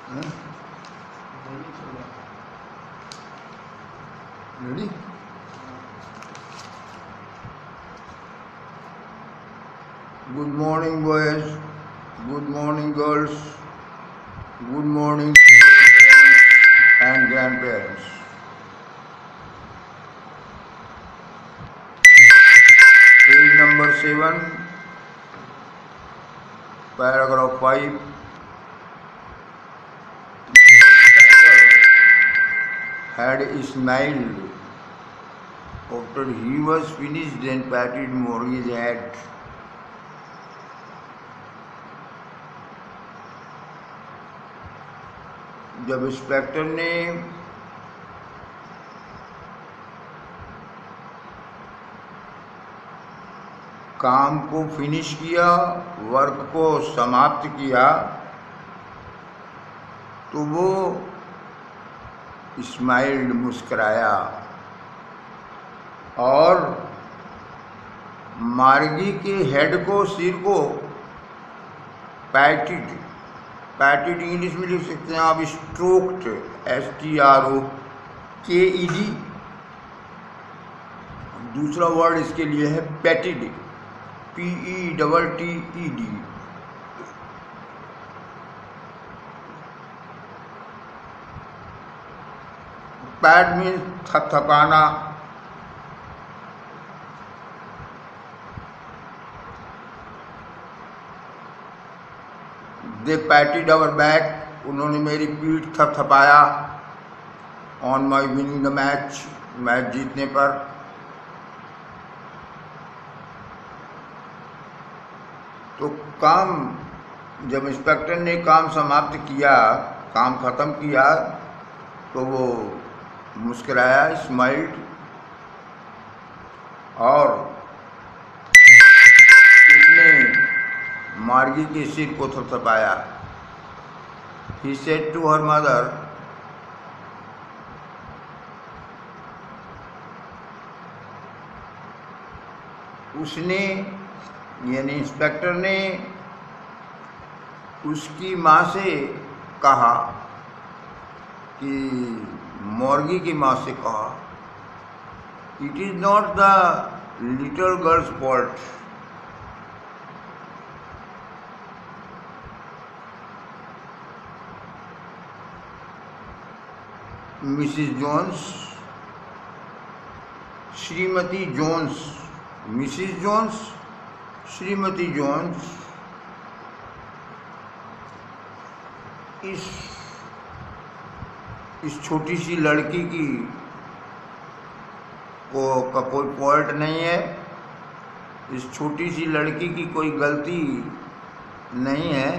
Ready? Good morning, boys. Good morning, girls. Good morning, parents and grandparents. Page number 7, paragraph 5. Had smiled after he was finished and patted Morgie's hat. जब inspector ने काम को finish किया, work को समाप्त किया, तो वो स्माइल्ड, मुस्कुराया और मार्गी के हेड को, सिर को पैटेड, पैटेड इंग्लिश में लिख सकते हैं आप स्ट्रोक्ड, STROKED। दूसरा वर्ड इसके लिए है पैटेड, PETTED। पैट मीन्स थपथपाना। दे पैटेड आवर बैक, उन्होंने मेरी पीठ थपथपाया। On my winning the match, match जीतने पर। तो काम, जब इंस्पेक्टर ने काम समाप्त किया, काम खत्म किया, तो वो मुस्कुराया, स्माइल्ड, और उसने मार्गी के सिर को थपथपाया। He said to her mother, उसने यानी इंस्पेक्टर ने उसकी माँ से कहा, कि मॉर्गी की माँ से कहा, it is not the little girl's fault, Mrs Jones, Shrimati Jones, Mrs Jones, Shrimati Jones इस छोटी सी लड़की की का कोई फॉल्ट नहीं है, इस छोटी सी लड़की की कोई गलती नहीं है।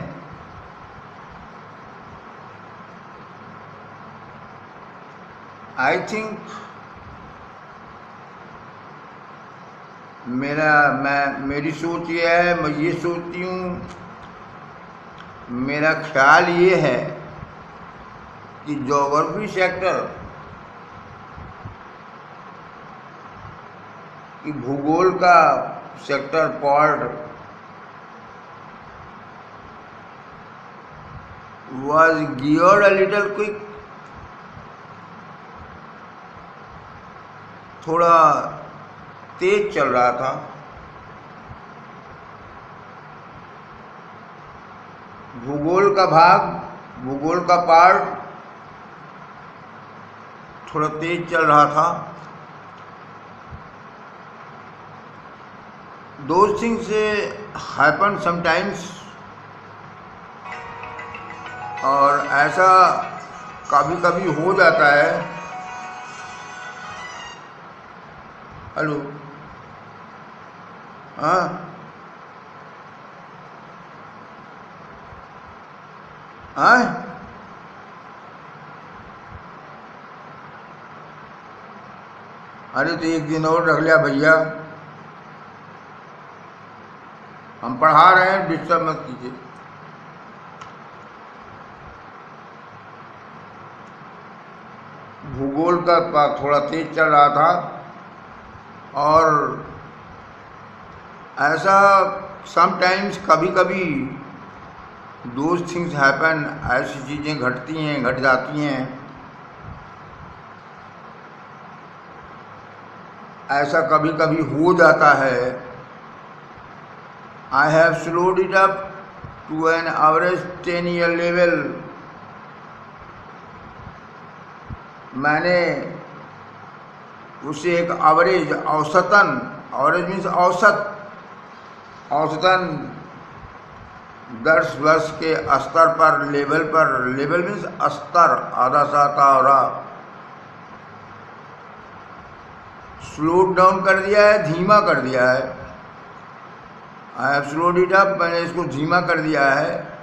आई थिंक मेरी सोच ये है, मैं ये सोचती हूँ, मेरा ख्याल ये है कि ज्योग्राफी सेक्टर की भूगोल का sector part was geared a little quick, थोड़ा तेज चल रहा था। भूगोल का भाग, भूगोल का पार्ट थोड़ा तेज चल रहा था। Those things happen sometimes, और ऐसा कभी कभी हो जाता है। हेलो, हाँ, हाँ, अरे तो एक दिन और रख लिया भैया, हम पढ़ा रहे हैं, डिस्टर्ब मत कीजिए। भूगोल का थोड़ा तेज चल रहा था, और ऐसा समटाइम्स, कभी कभी दोज थिंग्स हैपन, ऐसी चीज़ें घटती हैं, घट जाती हैं। ऐसा कभी कभी हो जाता है। I have slowed it up to an average 10-year level. मैंने उसे एक एवरेज, औसतन, एवरेज मीन्स औसत, औसतन 10 वर्ष के स्तर पर, लेवल पर, लेवल मीन्स स्तर, आधा सा आता, स्लो डाउन कर दिया है, धीमा कर दिया है। I have slowed it up, मैंने इसको धीमा कर दिया है,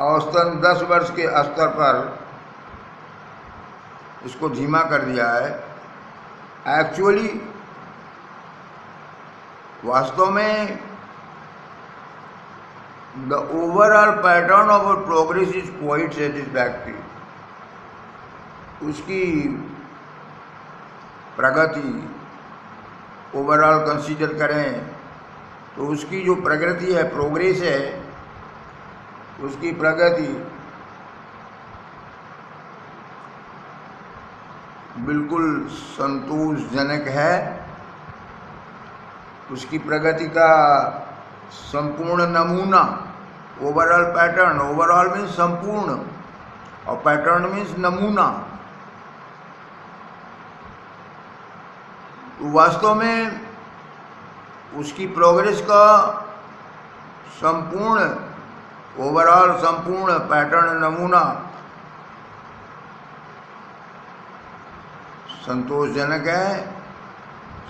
औसतन 10 वर्ष के स्तर पर इसको धीमा कर दिया है। एक्चुअली, वास्तव में the overall pattern of our progress is quite satisfactory. उसकी प्रगति ओवरऑल कंसीडर करें तो उसकी जो प्रगति है, प्रोग्रेस है, उसकी प्रगति बिल्कुल संतोषजनक है। उसकी प्रगति का संपूर्ण नमूना, ओवरऑल पैटर्न, ओवरऑल मीन्स संपूर्ण और पैटर्न मीन्स नमूना, वास्तव में उसकी प्रोग्रेस का संपूर्ण, ओवरऑल संपूर्ण पैटर्न, नमूना संतोषजनक है,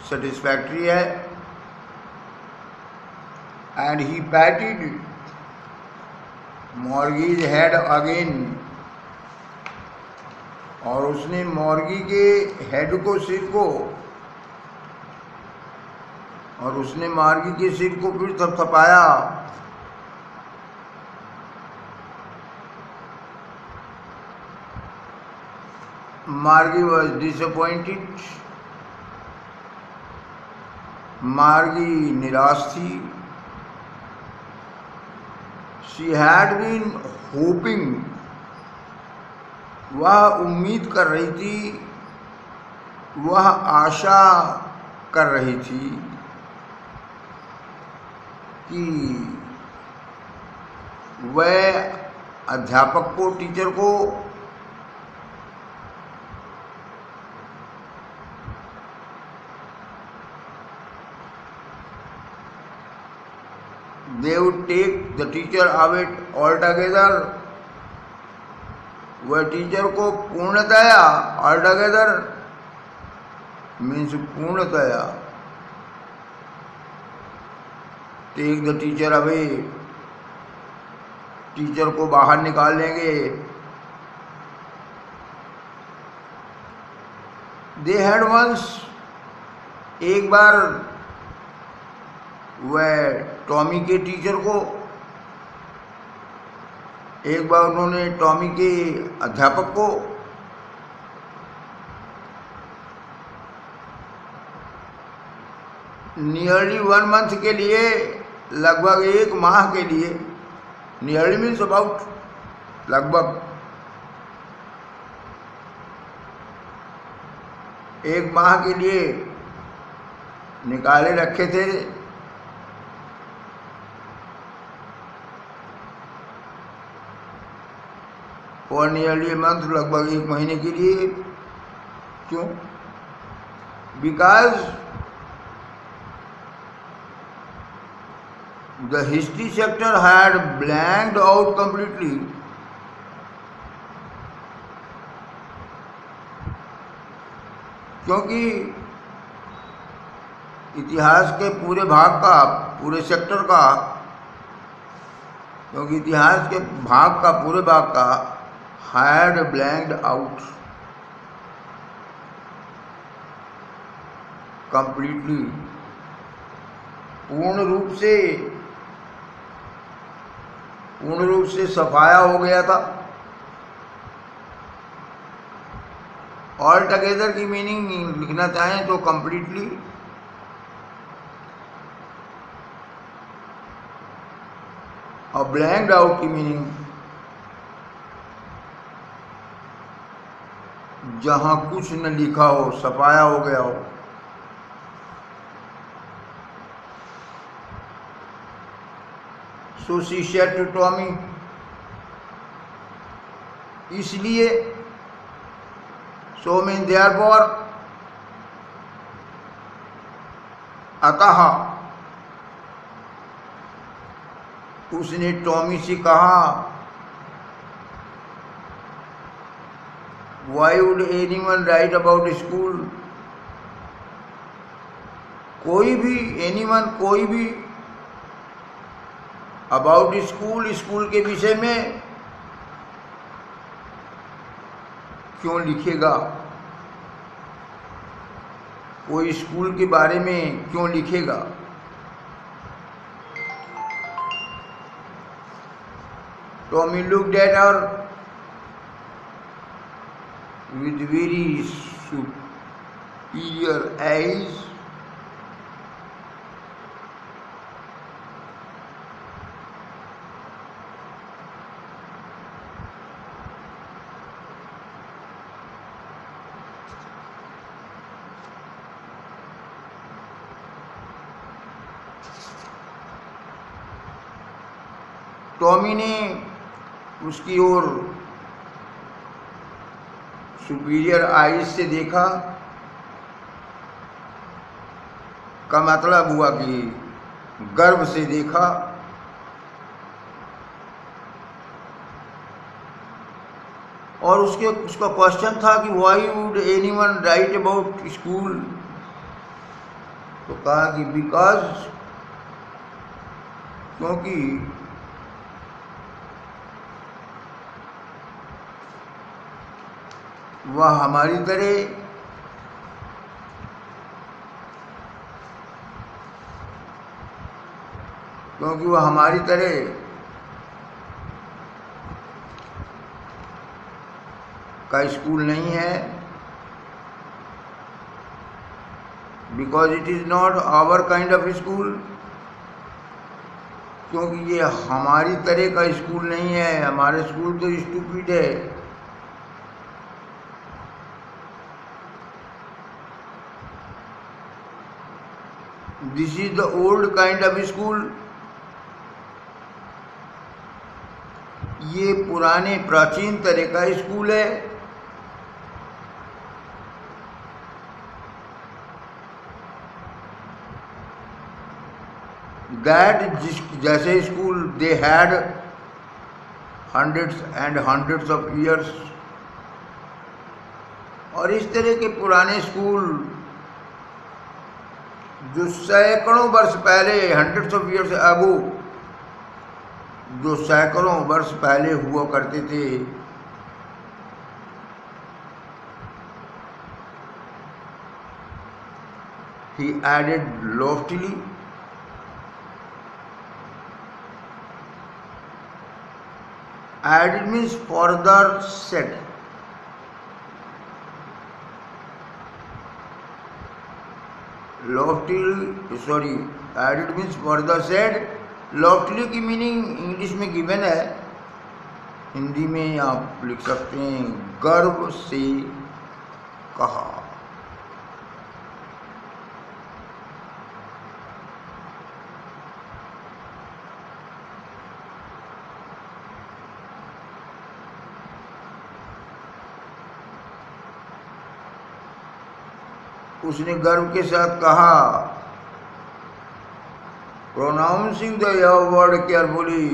सेटिस्फैक्टरी है। And he patted Morgie's head again, और उसने मॉर्गी के हेड को, सिर को, और उसने मॉर्गी के सिर को फिर थपथपाया। मार्गी वॉज डिसअपॉइंटेड, मार्गी निराश थी। शी हैड बीन होपिंग, वह उम्मीद कर रही थी, वह आशा कर रही थी कि वह अध्यापक को, टीचर को they would take the teacher away altogether, वह टीचर को पूर्णतया, altogether means पूर्णतया, take the teacher away, teacher को बाहर निकाल लेंगे। They had once, एक बार वह टॉमी के टीचर को, एक बार उन्होंने टॉमी के अध्यापक को नियरली 1 मंथ के लिए, लगभग 1 माह के लिए, नियरली मीन्स अबाउट, लगभग 1 माह के लिए निकाले रखे थे। फॉर नियरली मंथ, लगभग 1 महीने के लिए। क्यों? Because the history chapter had blanked out completely. क्योंकि इतिहास के पूरे भाग का, पूरे सेक्टर का, क्योंकि इतिहास के भाग का, पूरे भाग का had blanked out completely, पूर्ण रूप से सफाया हो गया था। ऑल टुगेदर की मीनिंग लिखना चाहें तो कंप्लीटली, और ब्लैंक्ड आउट की मीनिंग जहां कुछ न लिखा हो, सफाया हो गया हो। So she said to Tommy, इसलिए, सो मीन देयरफॉर, अतः, उसने टॉमी से कहा, Why would anyone write about school? कोई भी, anyone, कोई भी, about school, स्कूल के विषय में क्यों लिखेगा? कोई स्कूल के बारे में क्यों लिखेगा? Tommy looked at her with very superior eyes. Tommy ने उसकी ओर सुपीरियर आइज से देखा, का मतलब हुआ कि गर्व से देखा। और उसका क्वेश्चन था कि why would anyone right about school? तो कहा कि बिकॉज, क्योंकि वह हमारी तरह का स्कूल नहीं है। Because it is not our kind of school, क्योंकि ये हमारी तरह का स्कूल नहीं है। हमारे स्कूल तो स्टूपिड है। This is the old kind of school, ये पुराने प्राचीन तरह का स्कूल है। दैट, जैसे school they had hundreds and hundreds of years, और इस तरह के पुराने स्कूल जो सैकड़ों वर्ष पहले, हंड्रेड्स ऑफ ईयर्स अगो, जो सैकड़ों वर्ष पहले हुआ करते थे, he added loftily. Added means further said. Added means further said. Loftily की मीनिंग इंग्लिश में गिवन है, हिंदी में आप लिख सकते हैं गर्व से कहा। उसने गर्व के साथ कहा, प्रोनाउंसिंग द वर्ड केयरफुली,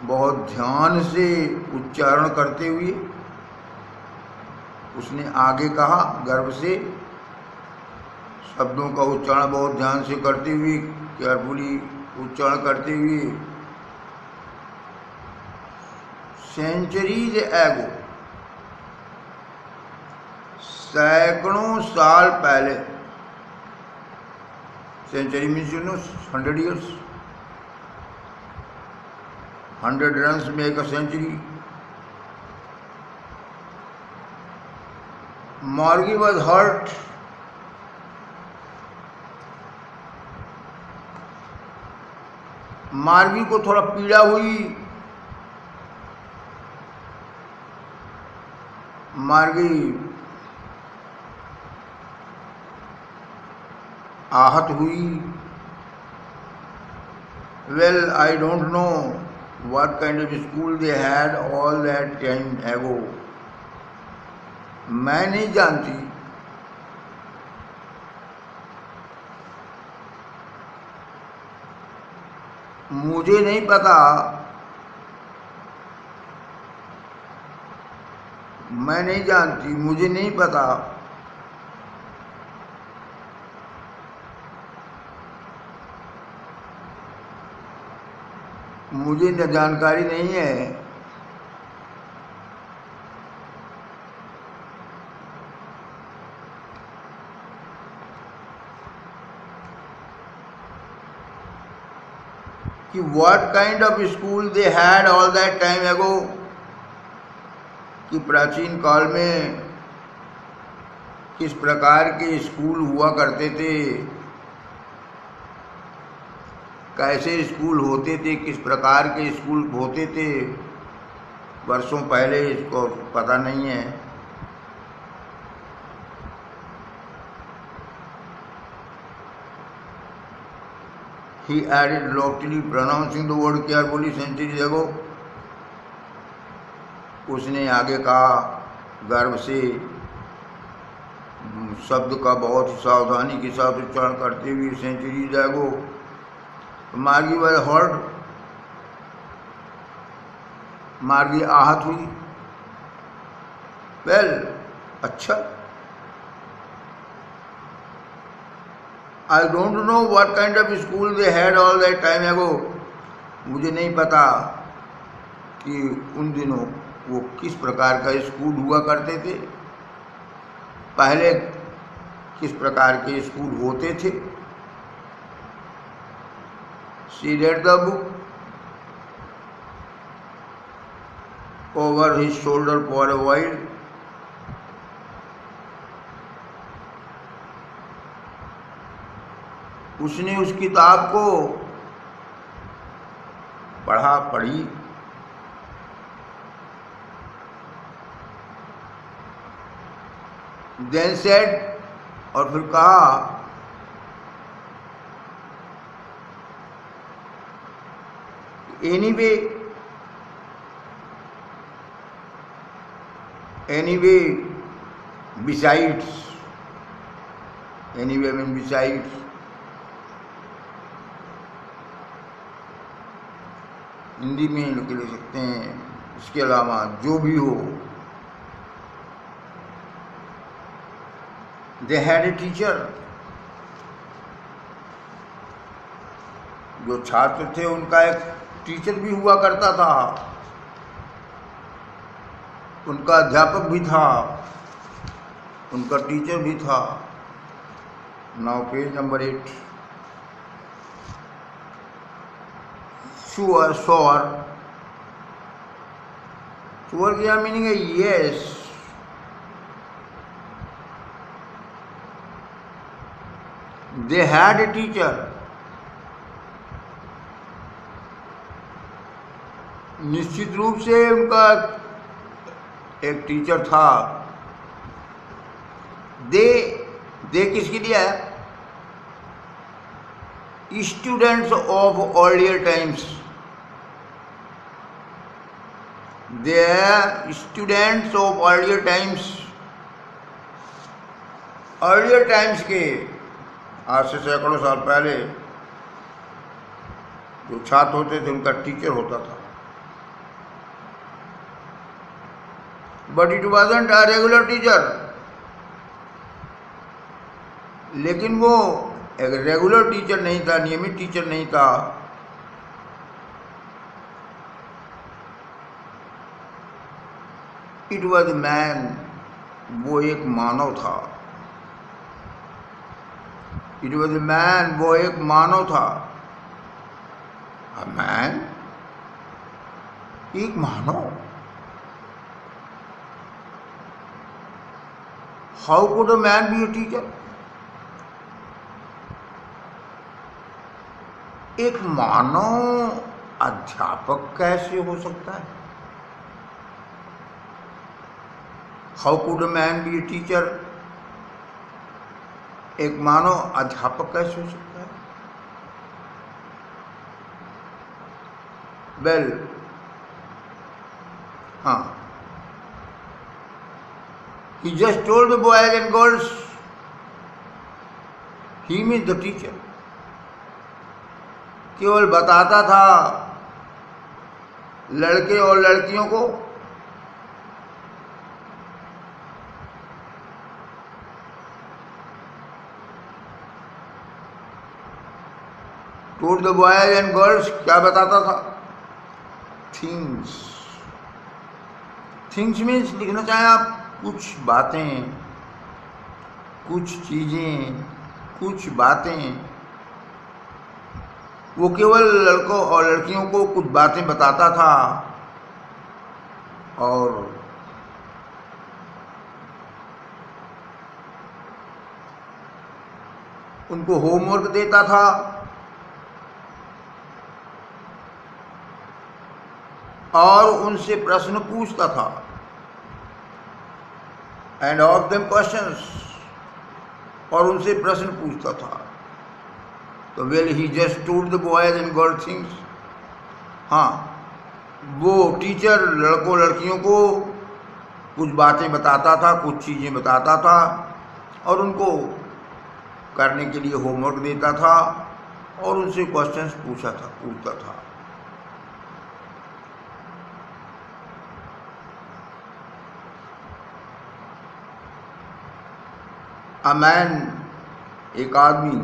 बहुत ध्यान से उच्चारण करते हुए उसने आगे कहा, गर्व से, शब्दों का उच्चारण बहुत ध्यान से करते हुए, केयरफुली उच्चारण करते हुए, सेंचुरीज एगो, सैकड़ों साल पहले। Century means 100 years, 100 runs make a century. Margie was hurt मार्गी को थोड़ा पीड़ा हुई, मार्गी आहत हुई। Well I don't know what kind of school they had all that time ago. मैं नहीं जानती, मुझे नहीं पता, मैं नहीं जानती, मुझे नहीं पता। मुझे न जानकारी नहीं है कि what kind of school they had all that time ago, कि प्राचीन काल में किस प्रकार के स्कूल हुआ करते थे, कैसे स्कूल होते थे, किस प्रकार के स्कूल होते थे वर्षों पहले, इसको पता नहीं है। He added loftily, pronouncing the word carefully centuries ago. उसने आगे कहा गर्व से, शब्द का बहुत सावधानी के साथ उच्चारण करते हुए, सेंचुरीज एगो। मार्गी वॉज हर्ट, मार्गी आहत हुई। वेल अच्छा, I don't know what kind of school they had all that time एगो। मुझे नहीं पता कि उन दिनों वो किस प्रकार का स्कूल हुआ करते थे, पहले किस प्रकार के स्कूल होते थे। She read the book over his shoulder for a while. उसने उस किताब को पढ़ी। Then said, और फिर कहा, anyway besides, anyway means besides, Hindi में लिख सकते हैं, इसके अलावा जो भी हो। they had a teacher, जो छात्र थे उनका एक टीचर भी हुआ करता था, उनका अध्यापक भी था, उनका टीचर भी था। Now page number 8। Sure, sure क्या मीनिंग है? Yes. They had a teacher, निश्चित रूप से उनका एक टीचर था। दे किसके लिए है? Students of earlier times. They are students of earlier times. Earlier times के, आज से सैकड़ों साल पहले जो छात्र होते थे उनका टीचर होता था। But it wasn't a regular teacher, लेकिन वो एक रेगुलर टीचर नहीं था, नियमित टीचर नहीं था। इट वॉज मैन, वो एक मानव था। इट वॉज ए मैन, वो एक मानव था। अ मैन, एक मानव। How could a man be a teacher? एक मानव अध्यापक कैसे हो सकता है? How could a man be a teacher? एक मानव अध्यापक कैसे हो सकता है? वेल, हाँ, he just told the boys and girls he means the teacher. केवल बताता था लड़के और लड़कियों को told the boys and girls, क्या बताता था? थिंग्स. थिंग्स मीन्स लिखना चाहें आप कुछ बातें, कुछ चीजें, कुछ बातें. वो केवल लड़कों और लड़कियों को कुछ बातें बताता था और उनको होमवर्क देता था और उनसे प्रश्न पूछता था. एंड ऑफ देम क्वेश्चंस, और उनसे प्रश्न पूछता था. तो well he just told the boys and girl things. हाँ, वो टीचर लड़कों लड़कियों को कुछ बातें बताता था, कुछ चीज़ें बताता था और उनको करने के लिए होमवर्क देता था और उनसे क्वेश्चंस पूछता था. अ मैन, एक आदमी,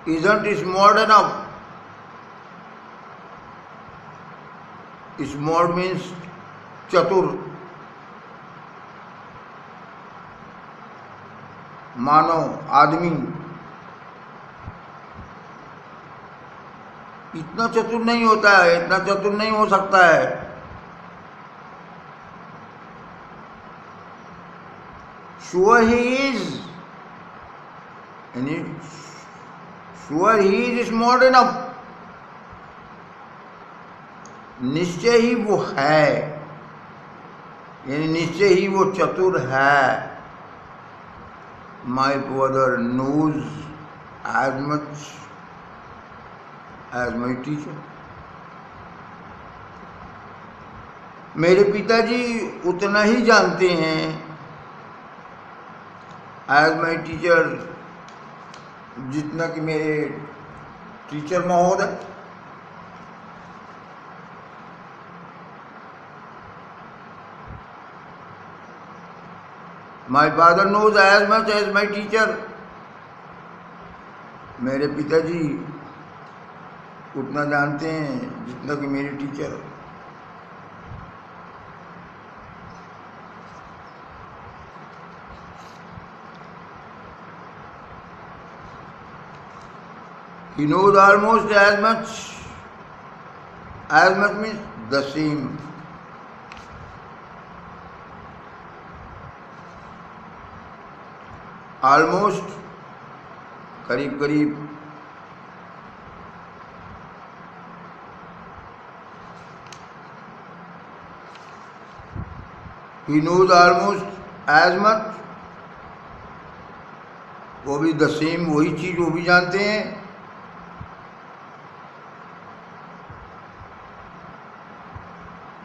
isn't smart enough. Smart means चतुर. मानव, आदमी इतना चतुर नहीं होता है, इतना चतुर नहीं हो सकता है. Sure he is. Sure he is smart enough. निश्चय ही वो है, यानी निश्चय ही वो चतुर है. My brother knows as much as my teacher. मेरे पिताजी उतना ही जानते हैं as my teacher, जितना कि मेरे टीचर महोदय. My father knows as much as my teacher. मेरे पिताजी उतना जानते हैं जितना कि मेरे teacher. He knows almost as much. As much means the same. Almost, करीब करीब. He knows almost as much. वो भी the same, वही चीज वो भी जानते हैं.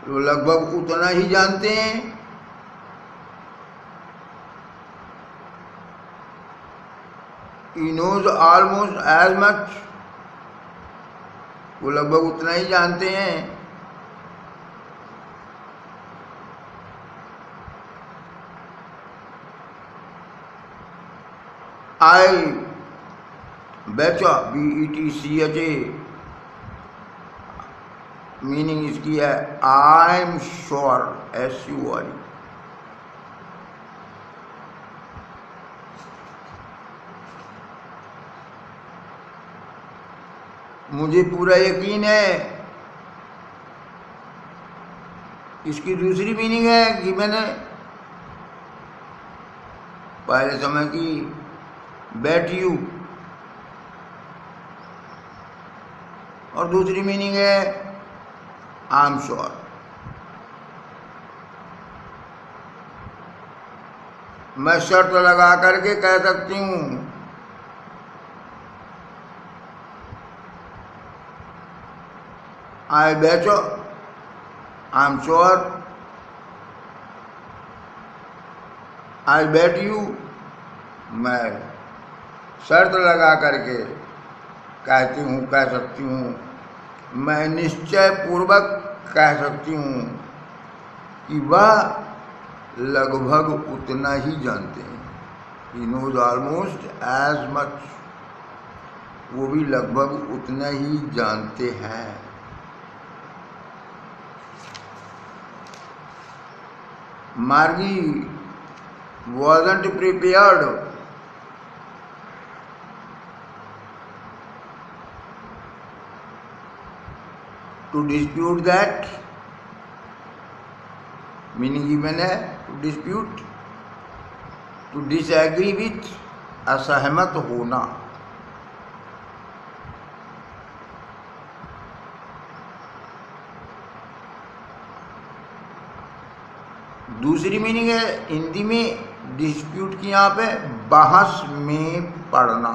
तो लगभग उतना ही जानते हैं. He knows almost as much. वो लगभग उतना ही जानते हैं. I betcha, BETCHA, मीनिंग इसकी है आई एम श्योर, SURE. मुझे पूरा यकीन है. इसकी दूसरी मीनिंग है कि मैंने पहले समय की बेट यू, और दूसरी मीनिंग है आई एम श्योर। मैं शर्त लगा करके कह सकती हूं, I bet you, I am sure, I bet you. मैं शर्त लगा करके कहती हूँ, कह सकती हूँ, मैं निश्चय पूर्वक कह सकती हूँ कि वह लगभग उतना ही जानते हैं। He knows almost as much, वो भी लगभग उतना ही जानते हैं। मार्गी wasn't prepared to dispute that, meaning given है to dispute, to disagree with, असहमत होना। दूसरी मीनिंग है हिंदी में डिस्प्यूट की, यहाँ पे बहस में पढ़ना,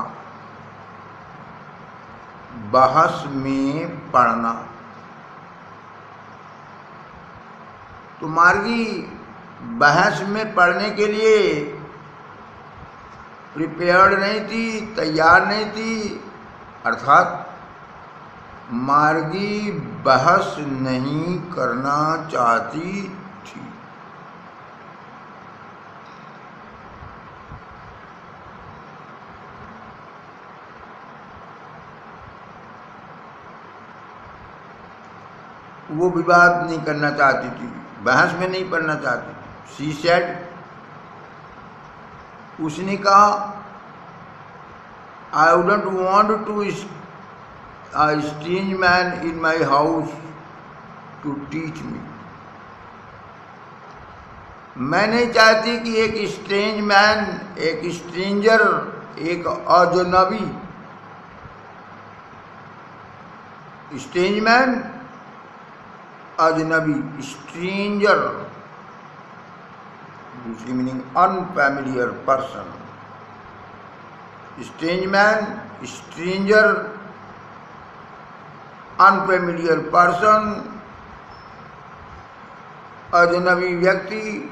बहस में पढ़ना। तो मार्गी बहस में पढ़ने के लिए प्रिपेयर्ड नहीं थी, तैयार नहीं थी, अर्थात मार्गी बहस नहीं करना चाहती थी। वो विवाद नहीं करना चाहती थी, बहस में नहीं पढ़ना चाहती थी। शी सेड, उसने कहा, I wouldn't want to a strange man in my house to teach me। मैं नहीं चाहती कि एक स्ट्रेंज मैन, एक स्ट्रेंजर, एक अजनबी, स्ट्रेंज मैन, अजनबी, स्ट्रेंजर, दूसरी meaning unfamiliar person. Strange man, stranger, unfamiliar person, अजनबी व्यक्ति,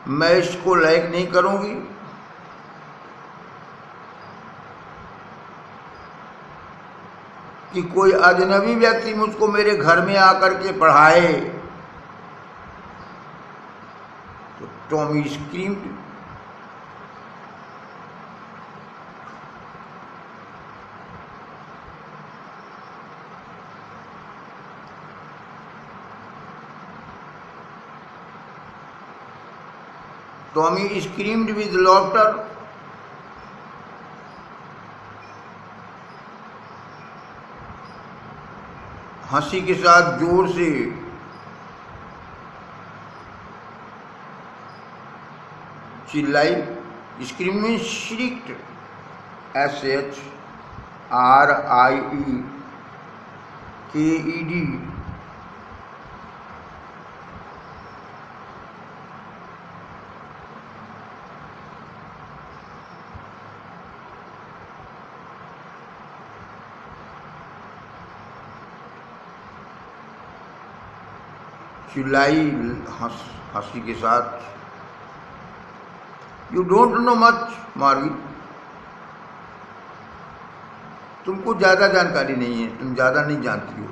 मैं इसको लाइक नहीं करूंगी। कि कोई अजनबी व्यक्ति मुझको मेरे घर में आकर के पढ़ाए। तो Tommy screamed, Tommy screamed with laughter. हंसी के साथ जोर से, चिल्लाई। स्क्रीम में श्रिक्ड, SHRIEKED, चिल्लाई हंसी के साथ। यू डोंट नो मच मार्गी, तुमको ज्यादा जानकारी नहीं है, तुम ज्यादा नहीं जानती हो।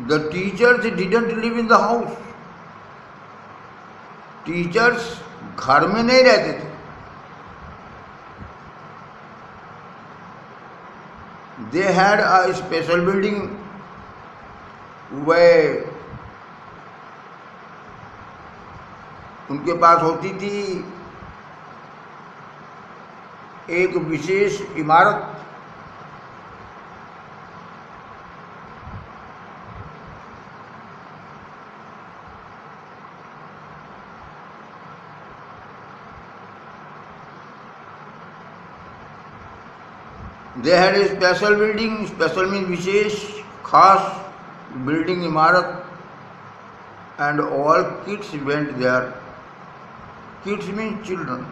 The teachers didn't live in the house, teachers घर में नहीं रहते थे। They had a special building, वह उनके पास होती थी एक विशेष इमारत, they had a special building, special means विशेष, खास बिल्डिंग, इमारत, and all kids went there. Kids means children.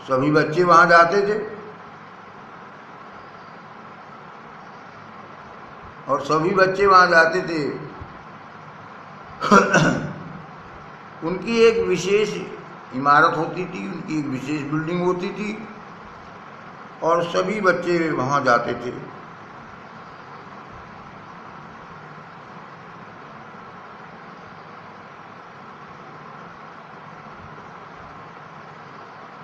सभी बच्चे वहां जाते थे और सभी बच्चे वहां जाते थे। उनकी एक विशेष इमारत होती थी, उनकी एक विशेष बिल्डिंग होती थी और सभी बच्चे वहां जाते थे।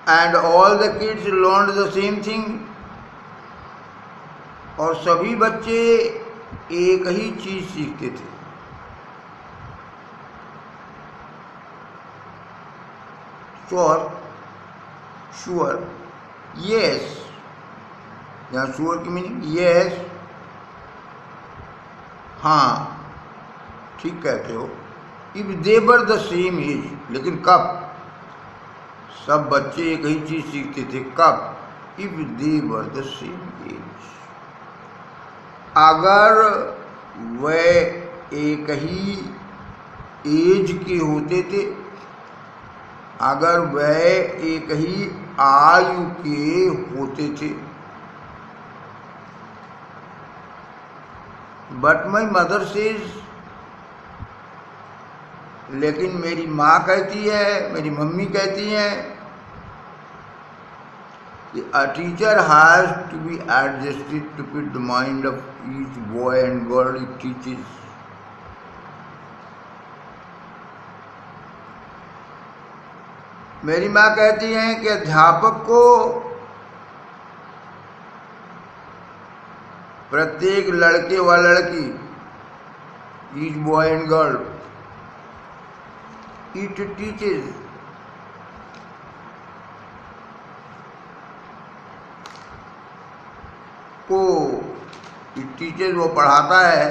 And all the kids learned the same thing. और सभी बच्चे एक ही चीज सीखते थे। श्योर, यस, यहाँ श्योर की मीनिंग यस, हाँ, ठीक कहते हो। If they were the same age, लेकिन कब? सब बच्चे एक ही चीज सीखते थे, कब? If they were the same age, अगर वे एक ही एज के होते थे, अगर वे एक ही आयु के होते थे। बट माई मदर सेज, लेकिन मेरी माँ कहती है, मेरी मम्मी कहती हैं, a teacher has to be adjusted to fit the mind of each boy and girl he teaches. मेरी माँ कहती हैं कि अध्यापक को प्रत्येक लड़के व लड़की, each boy and girl it teaches, को टीचर्स वो पढ़ाता है,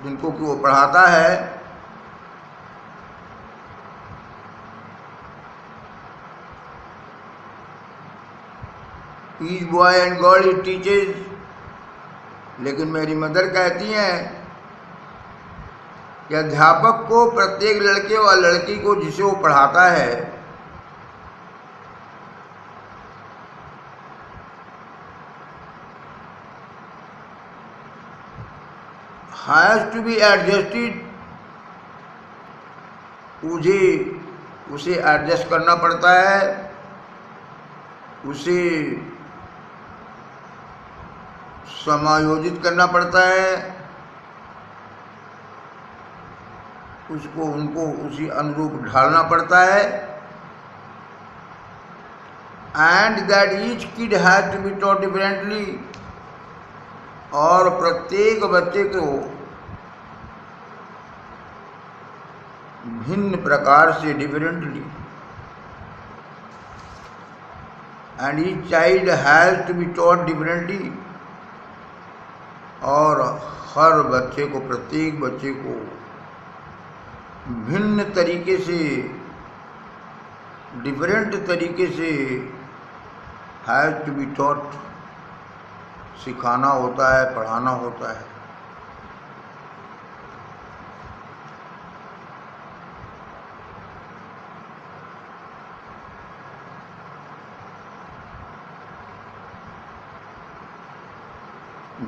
जिनको कि वो पढ़ाता है, each boy and girl it teachers. लेकिन मेरी मदर कहती हैं कि अध्यापक को प्रत्येक लड़के व लड़की को जिसे वो पढ़ाता है, has to be adjusted, उसे एडजस्ट करना पड़ता है, उसे समायोजित करना पड़ता है, उनको उसी अनुरूप ढालना पड़ता है। And that each kid has to be taught differently, और प्रत्येक बच्चे को भिन्न प्रकार से, differently, and each child has to be taught differently, और हर बच्चे को, प्रत्येक बच्चे को भिन्न तरीके से, डिफरेंट तरीके से हैज टू बी टॉट, सिखाना होता है, पढ़ाना होता है।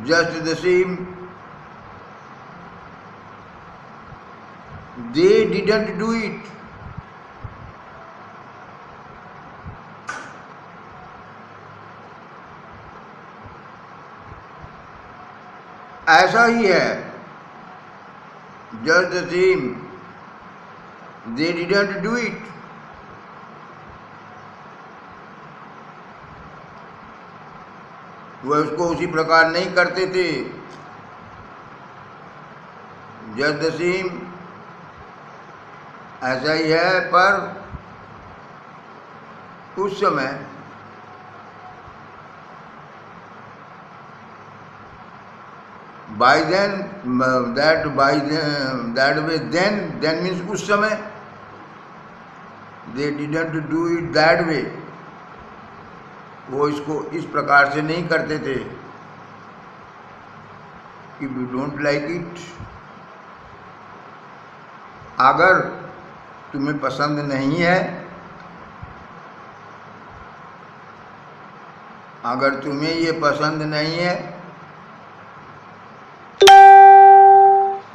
Just the same, they didn't do it. ऐसा ही है, just the same, they didn't do it. वह उसको उसी प्रकार नहीं करते थे। जस्ट द सेम ऐसा ही है, पर उस समय by then that way then means उस समय they didn't do it that way, वो इसको इस प्रकार से नहीं करते थे। If you don't like it, अगर तुम्हें पसंद नहीं है, अगर तुम्हें ये पसंद नहीं है,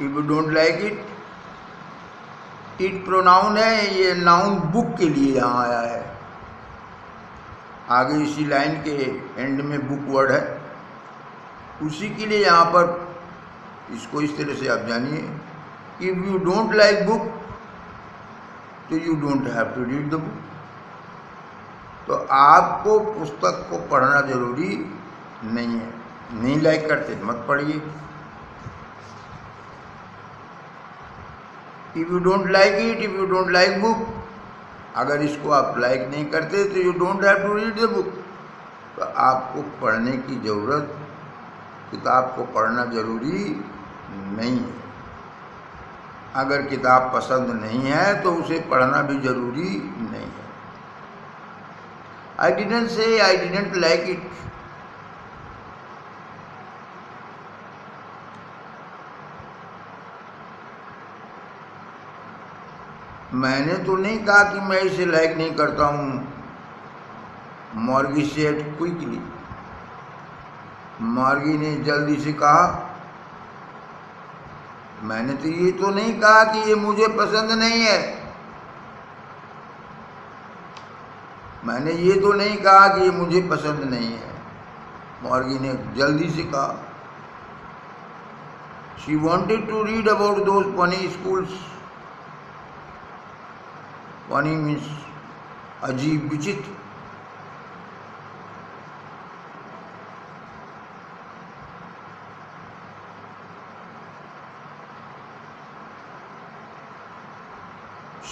if you don't like it, it pronoun है, ये नाउन बुक के लिए यहाँ आया है। आगे इसी लाइन के एंड में बुक वर्ड है, उसी के लिए यहाँ पर इसको इस तरह से आप जानिए। If you don't like book तो you don't have to read the book. तो आपको पुस्तक को पढ़ना जरूरी नहीं है, नहीं लाइक करते मत पढ़िए। If you don't like it, if you don't like book, अगर इसको आप लाइक नहीं करते तो you don't have to read the book, तो आपको पढ़ने की जरूरत, किताब को पढ़ना जरूरी नहीं है। अगर किताब पसंद नहीं है तो उसे पढ़ना भी जरूरी नहीं है। I didn't say I didn't like it. मैंने तो नहीं कहा कि मैं इसे लाइक नहीं करता हूं। मॉर्गी सेड क्विकली, मॉर्गी ने जल्दी से कहा, मैंने तो ये तो नहीं कहा कि ये मुझे पसंद नहीं है, मैंने ये तो नहीं कहा कि ये मुझे पसंद नहीं है। मॉर्गी ने जल्दी से कहा। She wanted to read about those funny schools. Funny means अजीब, विचित्र।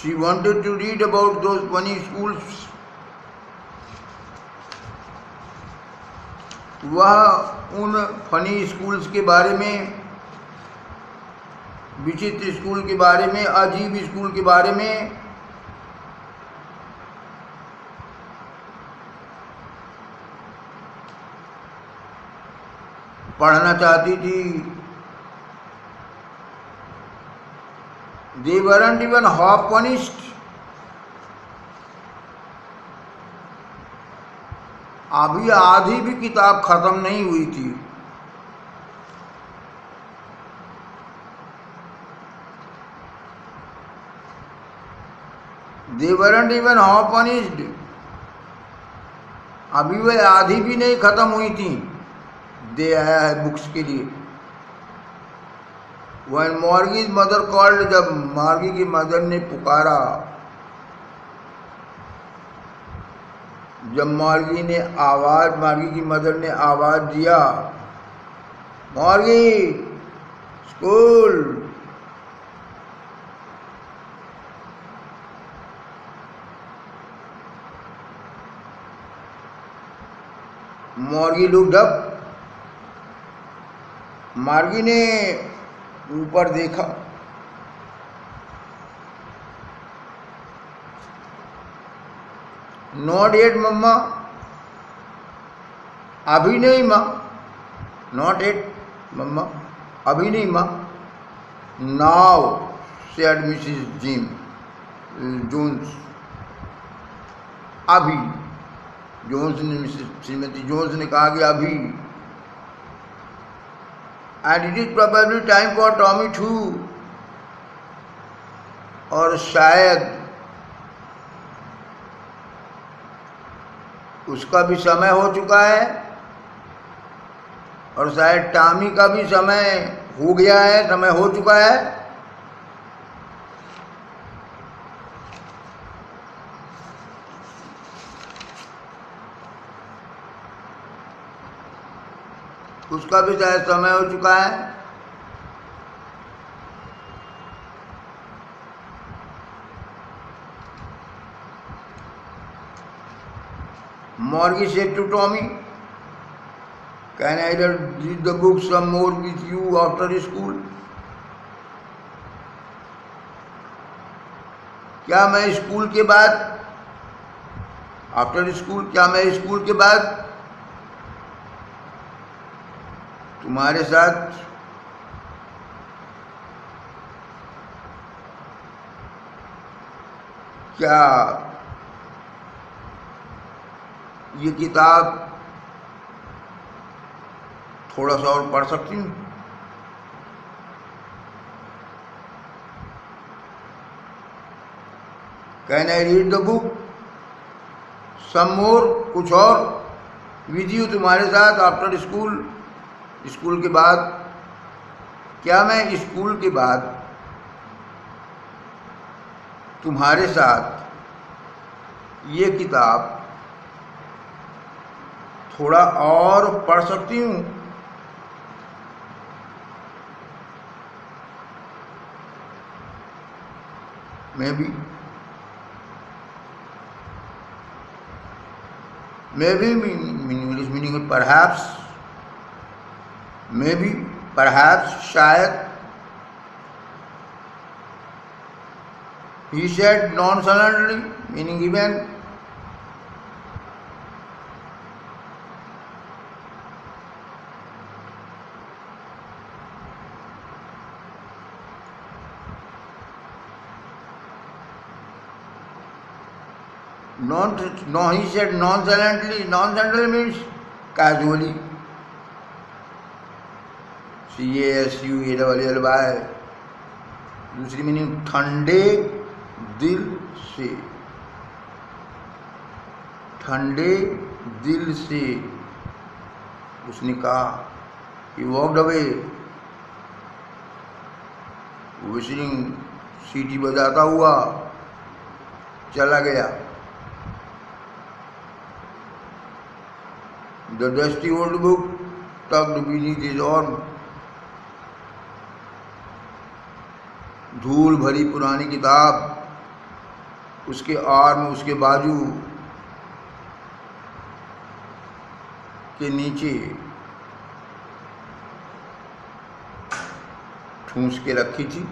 She wanted to read about those funny schools. वह उन फनी स्कूल्स के बारे में, विचित्र स्कूल के बारे में, अजीब स्कूल के बारे में पढ़ना चाहती थी। They weren't even half finished. अभी आधी भी किताब खत्म नहीं हुई थी। They weren't even half finished. अभी वह आधी भी नहीं खत्म हुई थी। दे आया है बुक्स के लिए। When Margie's mother called, जब मार्गी की मदर ने पुकारा, जब मार्गी की मदर ने आवाज दिया, मार्गी स्कूल, मार्गी looked up, मार्गी ने ऊपर देखा। नॉट येट मम्मा, अभी नहीं माँ। नॉट येट मम्मा, अभी नहीं माँ। नाउ सेड मिसेस जोन्स, अभी। जोन्स ने, श्रीमती जोन्स ने कहा कि अभी। And it is probably time for Tommy too. और शायद उसका भी समय हो चुका है, और शायद टॉमी का भी समय हो गया है, समय हो चुका है। उसका भी शायद समय हो चुका है। Morgie said to Tommy, "Can I read the book some more with you after school?" क्या मैं स्कूल के बाद, आफ्टर स्कूल, क्या मैं स्कूल के बाद तुम्हारे साथ क्या ये किताब थोड़ा सा और पढ़ सकती हूँ? Can I read the book some more, कुछ और, विद यू, तुम्हारे साथ, आफ्टर स्कूल, स्कूल के बाद? क्या मैं स्कूल के बाद तुम्हारे साथ ये किताब थोड़ा और पढ़ सकती हूँ? Maybe English meaning perhaps, maybe, perhaps, शायद. He said nonchalantly, meaning even. No, he said nonchalantly. Nonchalantly means casually. CASUALLY. दूसरी मीनिंग ठंडे दिल से, ठंडे दिल से उसने कहा. He walked away, whistling, सीटी बजाता हुआ चला गया. The dusty old book tucked beneath his arm. धूल भरी पुरानी किताब उसके आर्म, उसके बाजू के नीचे ठूंस के रखी थी.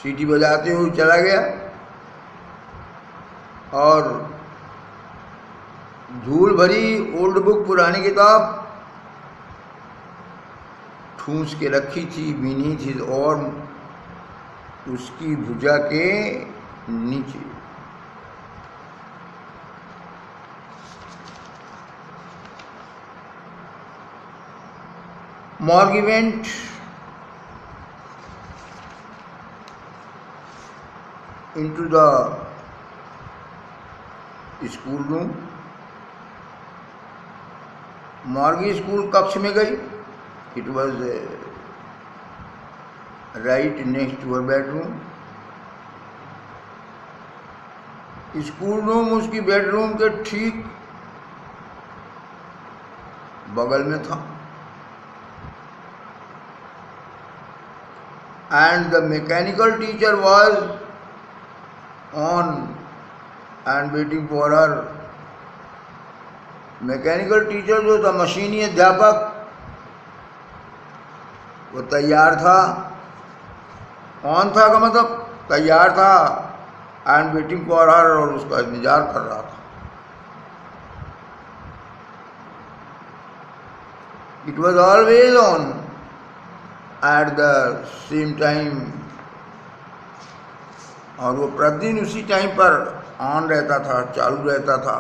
सीटी बजाते हुए चला गया और धूल भरी ओल्ड बुक, पुरानी किताब, ठूंस के रखी थी बीनीथ हिज आर्म, उसकी भुजा के नीचे. Morgie went into the school room. Morgie school कक्ष में गई. It was right next to her bedroom. School room उसकी बेडरूम के ठीक बगल में था. And the mechanical teacher was on and waiting for her. Mechanical teacher जो था, मशीनी अध्यापक, वो तैयार था. ऑन था का मतलब तैयार था. एंड वेटिंग फॉर हर, और उसका इंतजार कर रहा था. It was always on at the same time, और वो प्रतिदिन उसी टाइम पर ऑन रहता था, चालू रहता था.